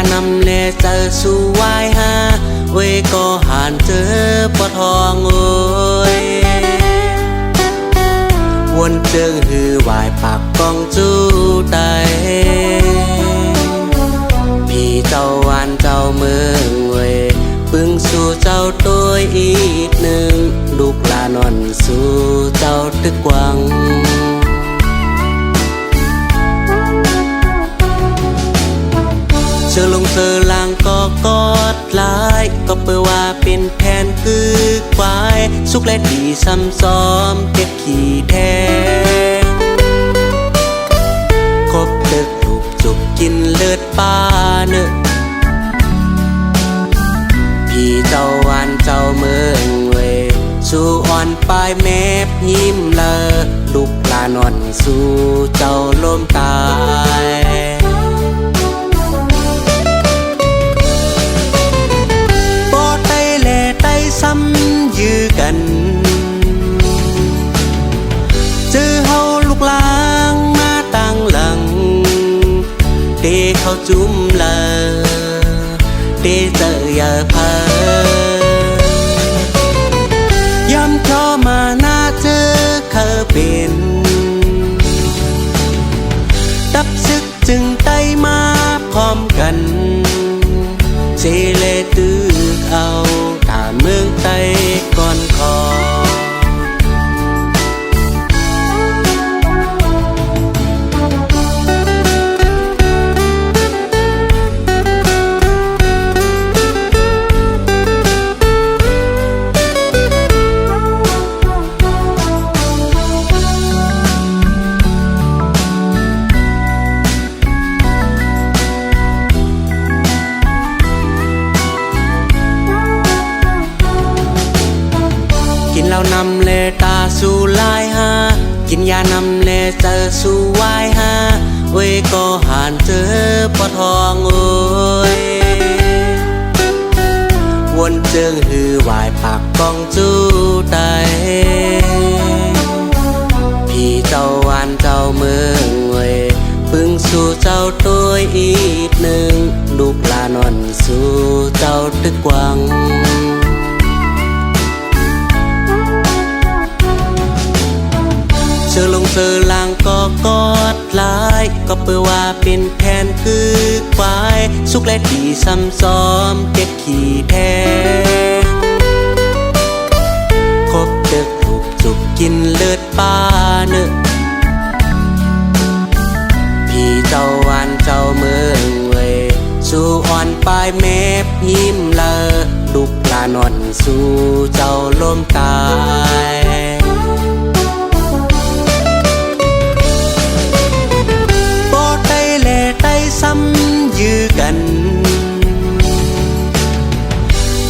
านำแน่เจอสู่วายหาเว้ก็หานเจอปะทองเอ้ยวนเจิงหือวายปากกองจู้ไตพี่เจ้าวันเจ้าเมืองเว้ยปึงสู่เจ้าตัวอีกหนึ่งลูกลานอนสู่เจ้าตึกวังเชื่อลงเสือลางก็กอดลายก็เปิดว่าเป็นแผนคือควายสุกและดีซ้ำซ้อมเก็บขี้แทงคบตึกลูกจุกกินเลือดป้าเนอะพี่เจ้าวันเจ้าเมืองเว้ยสู่อ่อนปลายแมบยิ้มเลอลูกลานอนสู่เจ้าลมตายซ้ำยื้อกันเจอเฮาลูกลางมาตั้งหลังเดเขาจุ่มละเดเจออย่าเพอยำเข้ามาหน้าเจอเคยเป็นตับซึกจึงไตมาพร้อมกันเจเลตื้อเอาเมืองไต้ก่อนคอเรานำเลตาสู่ลายหากินยานำเลเจอสู่วายหาเว้ก็หานเจอปะทองเอ้ยวนเจิงหือวายปากกองจู้ไตพี่เจ้าวันเจ้าเมืองเว้ยปึงสู่เจ้าตัวอีกหนึ่งลูกลานอนสู่เจ้าตึกวังเชื่อลงเสือลางก็กอดลายก็เปิดว่าเป็นแผนคือควายสุกและดีซ้ำซ้อมเก็บขี้แทงคบตึกลูกจุกกินเลือดป้าเนอะพี่เจ้าวันเจ้าเมืองเว้ยสู่อ่อนปลายแมบยิ้มเลอลูกลานอนสู่เจ้าลมตายซ้ำยื้อกัน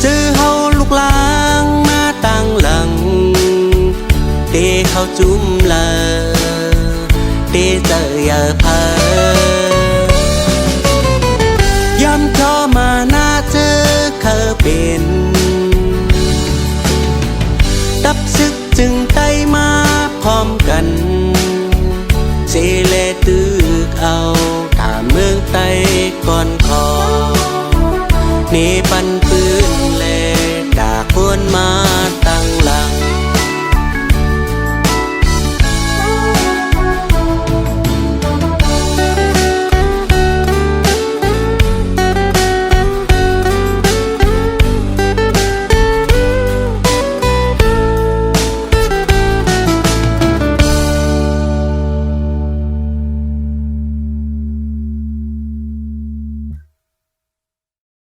เจอเฮาลูกลางมาตั้งหลังเดเขาจุ่มละเดเจออย่าเพอยำเข้ามาหน้าเจอเคยเป็นตับซึกจึงไตมาพร้อมกันเจเลตื้อเอาเมืองไต้ก่อน